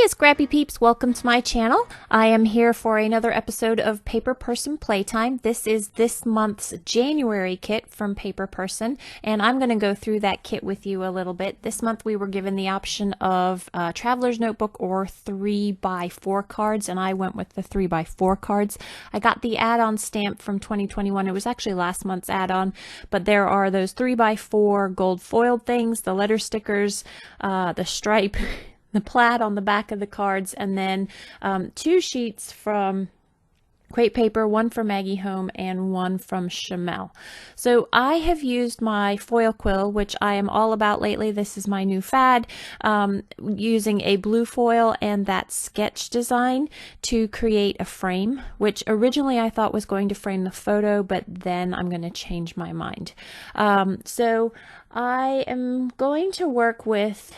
Scrappy Peeps, welcome to my channel. I am here for another episode of PaperPerson Playtime. This is this month's January kit from PaperPerson, and I'm going to go through that kit with you a little bit. This month we were given the option of Traveler's Notebook or 3x4 cards, and I went with the 3x4 cards. I got the add-on stamp from 2021. It was actually last month's add-on, but there are those 3x4 gold foiled things, the letter stickers, the stripe, the plaid on the back of the cards, and then 2 sheets from Crate Paper, one from Maggie Home and one from Chamel. So I have used my foil quill, which I am all about lately. This is my new fad, using a blue foil and that sketch design to create a frame, which originally I thought was going to frame the photo, but then I'm going to change my mind. So I am going to work with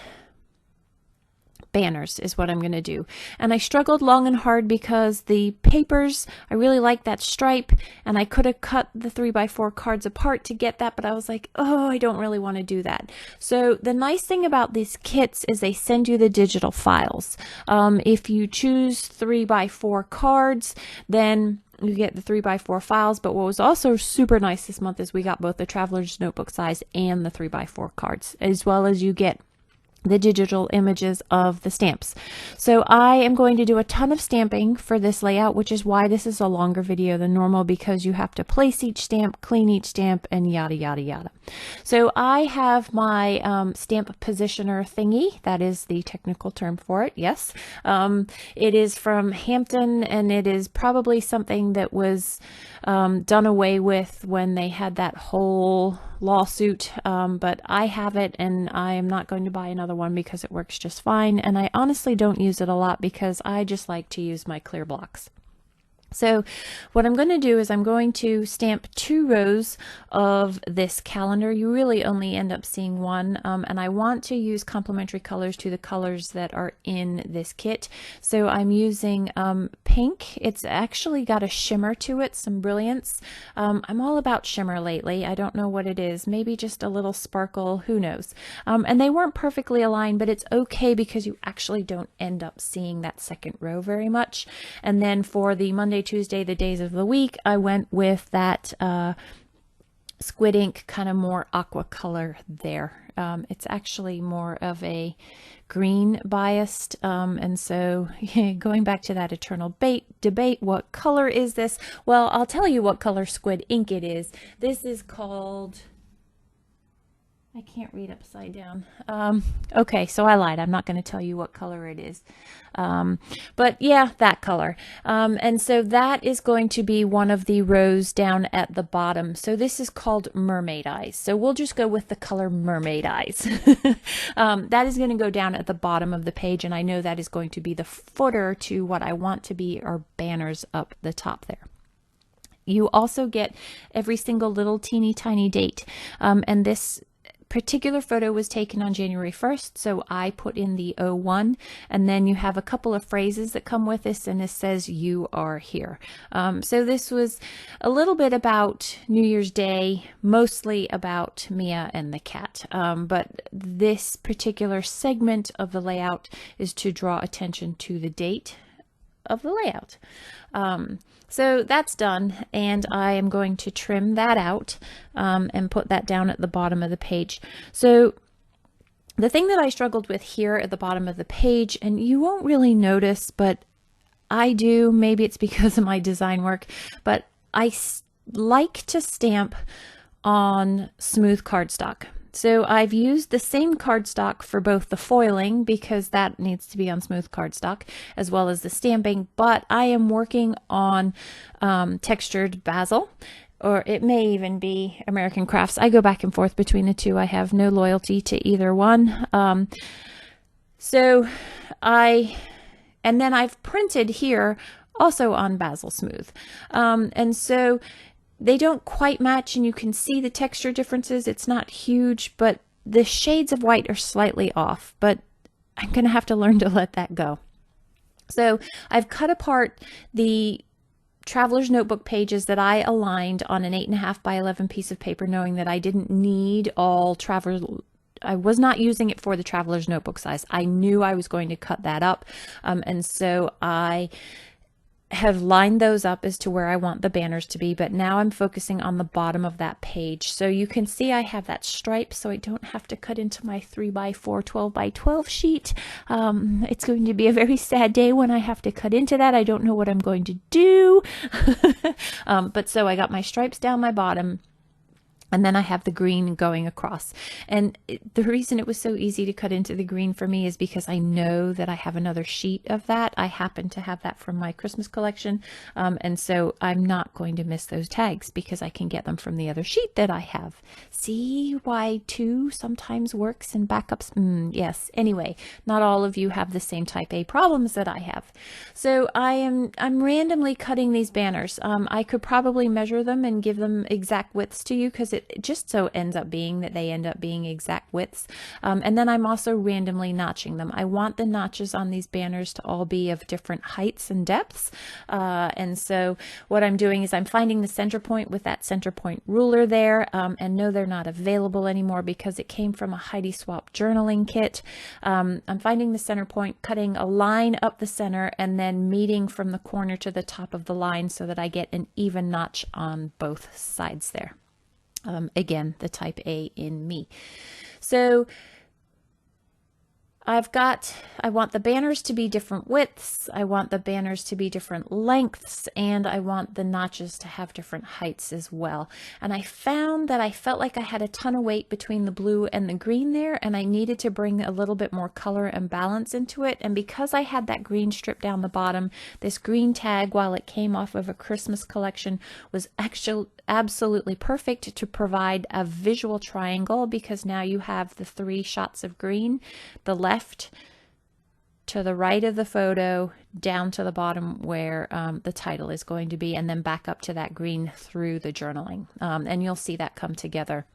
banners is what I'm going to do. And I struggled long and hard because the papers, I really like that stripe, and I could have cut the 3x4 cards apart to get that, but I was like, oh, I don't really want to do that. So the nice thing about these kits is they send you the digital files. If you choose 3x4 cards, then you get the 3x4 files, but what was also super nice this month is we got both the Traveler's Notebook size and the 3x4 cards, as well as you get the digital images of the stamps. So I am going to do a ton of stamping for this layout, which is why this is a longer video than normal, because you have to place each stamp, clean each stamp, and yada yada yada. So I have my stamp positioner thingy. That is the technical term for it. Yes. It is from Hampton, and it is probably something that was done away with when they had that whole lawsuit, but I have it, and I am not going to buy another one because it works just fine, and I honestly don't use it a lot because I just like to use my clear blocks. So what I'm going to do is I'm going to stamp 2 rows of this calendar. You really only end up seeing one, and I want to use complementary colors to the colors that are in this kit. So I'm using pink. It's actually got a shimmer to it, some brilliance. I'm all about shimmer lately. I don't know what it is. Maybe just a little sparkle. Who knows? And they weren't perfectly aligned, but it's okay because you actually don't end up seeing that second row very much. And then for the Monday, Tuesday, the days of the week, I went with that squid ink, kind of more aqua color there. It's actually more of a green biased, and so going back to that eternal debate, what color is this? Well, I'll tell you what color squid ink it is. This is called, I can't read upside down. Okay, so I lied. I'm not going to tell you what color it is. But yeah, that color. And so that is going to be one of the rows down at the bottom. So this is called Mermaid Eyes. So we'll just go with the color Mermaid Eyes. That is going to go down at the bottom of the page, and I know that is going to be the footer to what I want to be our banners up the top there. You also get every single little teeny tiny date, and this particular photo was taken on January 1st, so I put in the 01, and then you have a couple of phrases that come with this, and it says "you are here." So this was a little bit about New Year's Day, mostly about Mia and the cat, but this particular segment of the layout is to draw attention to the date of the layout. So that's done, and I am going to trim that out and put that down at the bottom of the page. So the thing that I struggled with here at the bottom of the page, and you won't really notice, but I do, maybe it's because of my design work, but I like to stamp on smooth cardstock. So I've used the same cardstock for both the foiling, because that needs to be on smooth cardstock, as well as the stamping, but I am working on textured basil, or it may even be American Crafts. I go back and forth between the two. I have no loyalty to either one. And then I've printed here also on Basil Smooth. And so they don't quite match, and you can see the texture differences. It's not huge, but the shades of white are slightly off, but I'm going to have to learn to let that go. So I've cut apart the Traveler's Notebook pages that I aligned on an 8.5 by 11 piece of paper, knowing that I didn't need all I was not using it for the traveler's notebook size. I knew I was going to cut that up. And so I have lined those up as to where I want the banners to be, but now I'm focusing on the bottom of that page. So you can see I have that stripe, so I don't have to cut into my 3x4 12x12 sheet. It's going to be a very sad day when I have to cut into that. I don't know what I'm going to do. But so I got my stripes down my bottom, and then I have the green going across. And the reason it was so easy to cut into the green for me is because I know that I have another sheet of that. I happen to have that from my Christmas collection. And so I'm not going to miss those tags because I can get them from the other sheet that I have. See why 2 sometimes works in backups? Yes. Anyway, not all of you have the same type A problems that I have. So I'm randomly cutting these banners. I could probably measure them and give them exact widths to you, because it just so ends up being that they end up being exact widths. And then I'm also randomly notching them. I want the notches on these banners to all be of different heights and depths. And so what I'm doing is I'm finding the center point with that center point ruler there. And no, they're not available anymore because it came from a Heidi Swap journaling kit. I'm finding the center point, cutting a line up the center, and then meeting from the corner to the top of the line so that I get an even notch on both sides there. Again, the type A in me. So I want the banners to be different widths, I want the banners to be different lengths, and I want the notches to have different heights as well. And I found that I felt like I had a ton of weight between the blue and the green there, and I needed to bring a little bit more color and balance into it. And because I had that green strip down the bottom, this green tag, while it came off of a Christmas collection, was actually absolutely perfect to provide a visual triangle, because now you have the 3 shots of green, the left to the right of the photo, down to the bottom where the title is going to be, and then back up to that green through the journaling. And you'll see that come together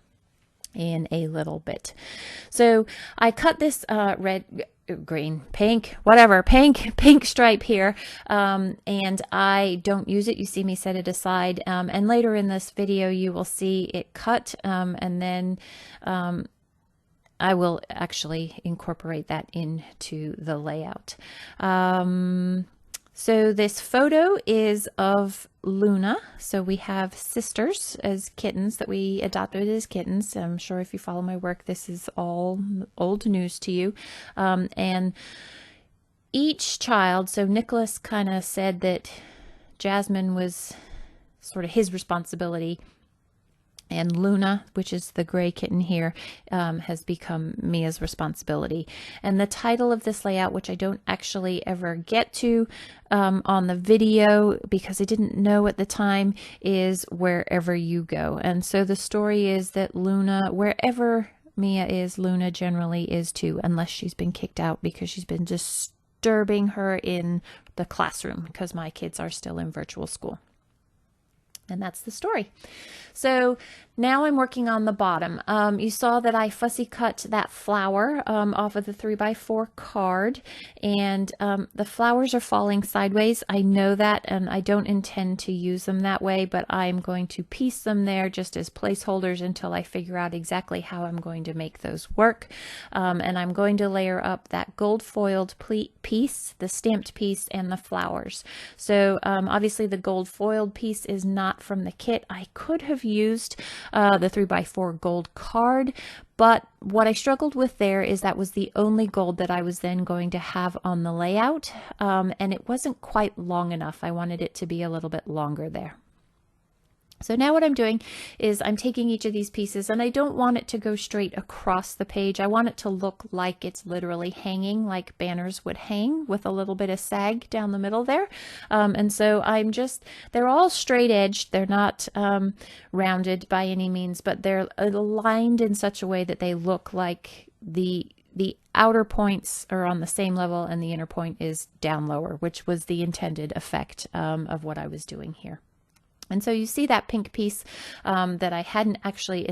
in a little bit. So I cut this green, pink, whatever, pink stripe here. And I don't use it. You see me set it aside. And later in this video, you will see it cut. And then I will actually incorporate that into the layout. So this photo is of Luna. So we have sisters as kittens that we adopted as kittens. I'm sure if you follow my work, this is all old news to you. And each child, so Nicholas kind of said that Jasmine was sort of his responsibility, and Luna, which is the gray kitten here, has become Mia's responsibility. And the title of this layout, which I don't actually ever get to on the video because I didn't know at the time, is Wherever You Go. And so the story is that Luna, wherever Mia is, Luna generally is too, unless she's been kicked out because she's been disturbing her in the classroom, because my kids are still in virtual school. And that's the story. So now I'm working on the bottom. You saw that I fussy cut that flower off of the 3x4 card, and the flowers are falling sideways. I know that, and I don't intend to use them that way, but I'm going to piece them there just as placeholders until I figure out exactly how I'm going to make those work. And I'm going to layer up that gold foiled piece, the stamped piece, and the flowers. So obviously the gold foiled piece is not from the kit. I could have used the 3x4 gold card, but what I struggled with there is that was the only gold that I was then going to have on the layout, and it wasn't quite long enough. I wanted it to be a little bit longer there. So now what I'm doing is I'm taking each of these pieces, and I don't want it to go straight across the page. I want it to look like it's literally hanging, like banners would hang, with a little bit of sag down the middle there. And so they're all straight edged. They're not rounded by any means, but they're aligned in such a way that they look like the outer points are on the same level and the inner point is down lower, which was the intended effect of what I was doing here. And so you see that pink piece that I hadn't actually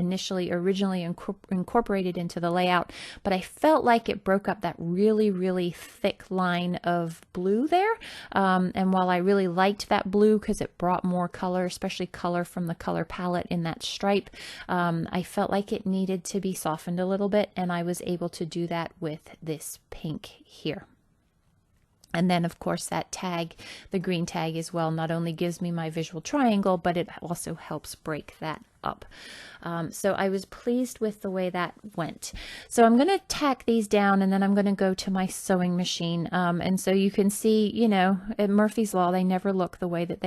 originally incorporated into the layout, but I felt like it broke up that really, really thick line of blue there. And while I really liked that blue because it brought more color, especially color from the color palette in that stripe, I felt like it needed to be softened a little bit, and I was able to do that with this pink here. And then, of course, that tag, the green tag as well, not only gives me my visual triangle, but it also helps break that up. So I was pleased with the way that went. So I'm going to tack these down, and then I'm going to go to my sewing machine. And so you can see, you know, at Murphy's Law, they never look the way that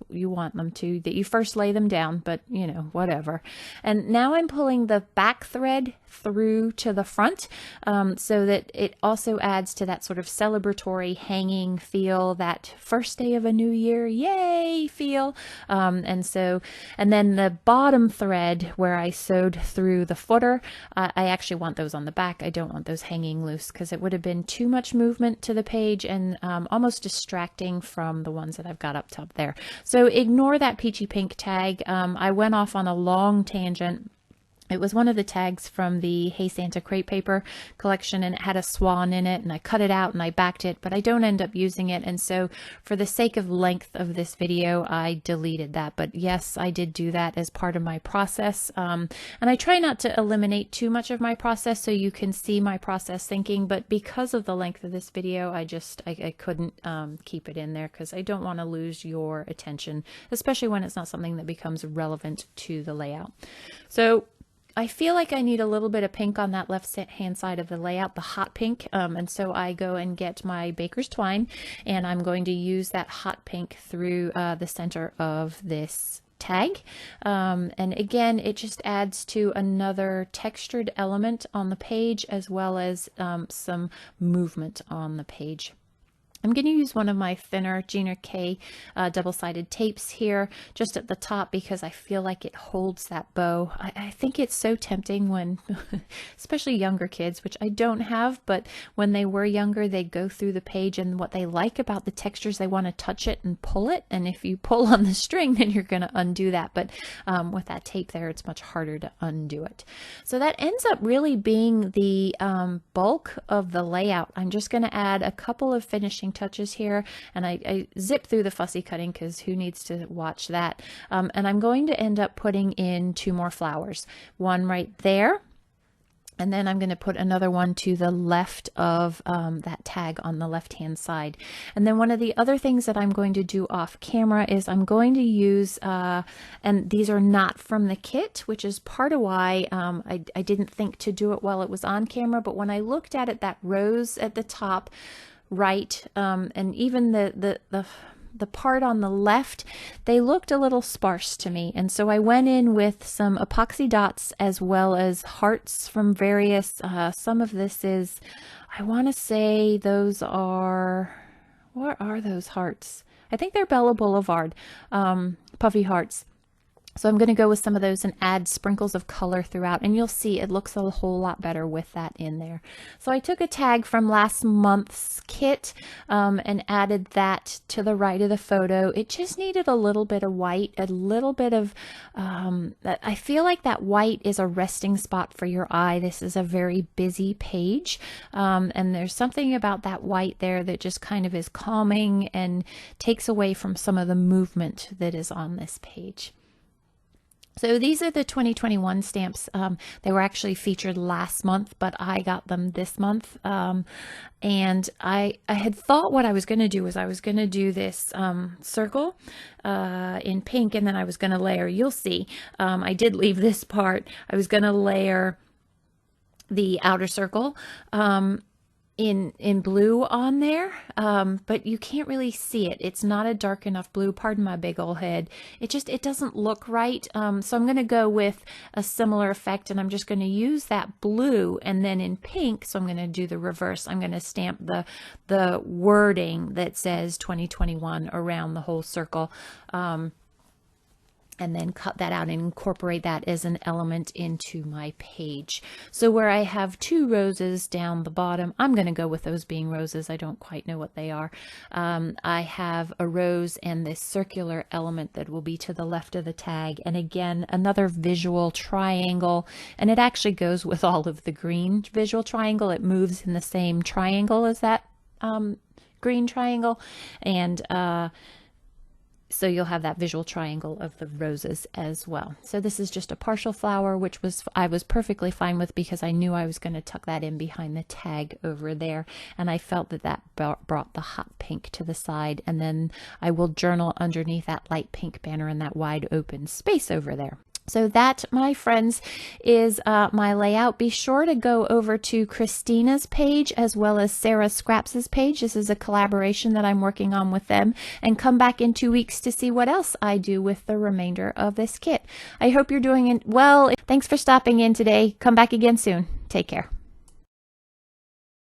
you want them to, that you first lay them down, but you know, whatever. And now I'm pulling the back thread through to the front, so that it also adds to that sort of celebratory hanging feel, that first day of a new year, yay feel. And then the bottom thread where I sewed through the footer, I actually want those on the back. I don't want those hanging loose because it would have been too much movement to the page and almost distracting from the ones that I've got up top there. So ignore that peachy pink tag. I went off on a long tangent. It was one of the tags from the Hey Santa crepe paper collection, and it had a swan in it, and I cut it out and I backed it, but I don't end up using it. And so for the sake of length of this video, I deleted that. But yes, I did do that as part of my process. And I try not to eliminate too much of my process so you can see my process thinking, but because of the length of this video, I couldn't keep it in there because I don't want to lose your attention, especially when it's not something that becomes relevant to the layout. So I feel like I need a little bit of pink on that left hand side of the layout, the hot pink. And so I go and get my baker's twine, and I'm going to use that hot pink through the center of this tag. And again, it just adds to another textured element on the page, as well as some movement on the page. I'm going to use one of my thinner Gina K double-sided tapes here just at the top because I feel like it holds that bow. I think it's so tempting when, especially younger kids, which I don't have, but when they were younger, they'd go through the page, and what they like about the textures, they want to touch it and pull it. And if you pull on the string, then you're going to undo that. But with that tape there, it's much harder to undo it. So that ends up really being the bulk of the layout. I'm just going to add a couple of finishing touches here, and I zip through the fussy cutting because who needs to watch that. And I'm going to end up putting in 2 more flowers, one right there, and then I'm going to put another one to the left of that tag on the left hand side. And then one of the other things that I'm going to do off camera is I'm going to use, and these are not from the kit, which is part of why I didn't think to do it while it was on camera, but when I looked at it, that rose at the top right, and even the part on the left, they looked a little sparse to me. And so I went in with some epoxy dots as well as hearts from various, some of this is, I want to say those are, what are those hearts? I think they're Bella Boulevard, puffy hearts. So I'm going to go with some of those and add sprinkles of color throughout, and you'll see it looks a whole lot better with that in there. So I took a tag from last month's kit and added that to the right of the photo. It just needed a little bit of white, a little bit of, I feel like that white is a resting spot for your eye. This is a very busy page, and there's something about that white there that just kind of is calming and takes away from some of the movement that is on this page. So these are the 2021 stamps. They were actually featured last month, but I got them this month. And I had thought what I was going to do was I was going to do this circle in pink, and then I was going to layer, you'll see, I did leave this part. I was going to layer the outer circle in blue on there, but you can't really see it. It's not a dark enough blue. Pardon my big old head. It doesn't look right. So I'm going to go with a similar effect, and I'm just going to use that blue, and then in pink, so I'm going to do the reverse. I'm going to stamp the wording that says 2021 around the whole circle. and then cut that out and incorporate that as an element into my page. So where I have 2 roses down the bottom, I'm going to go with those being roses. I don't quite know what they are. I have a rose and this circular element that will be to the left of the tag. And again, another visual triangle, and it actually goes with all of the green visual triangle. It moves in the same triangle as that green triangle. And so you'll have that visual triangle of the roses as well. So this is just a partial flower, which I was perfectly fine with because I knew I was going to tuck that in behind the tag over there. And I felt that that brought the hot pink to the side. And then I will journal underneath that light pink banner in that wide open space over there. So that, my friends, is my layout. Be sure to go over to Christina's page as well as Sarah Scraps' page. This is a collaboration that I'm working on with them. And come back in 2 weeks to see what else I do with the remainder of this kit. I hope you're doing well. Thanks for stopping in today. Come back again soon. Take care.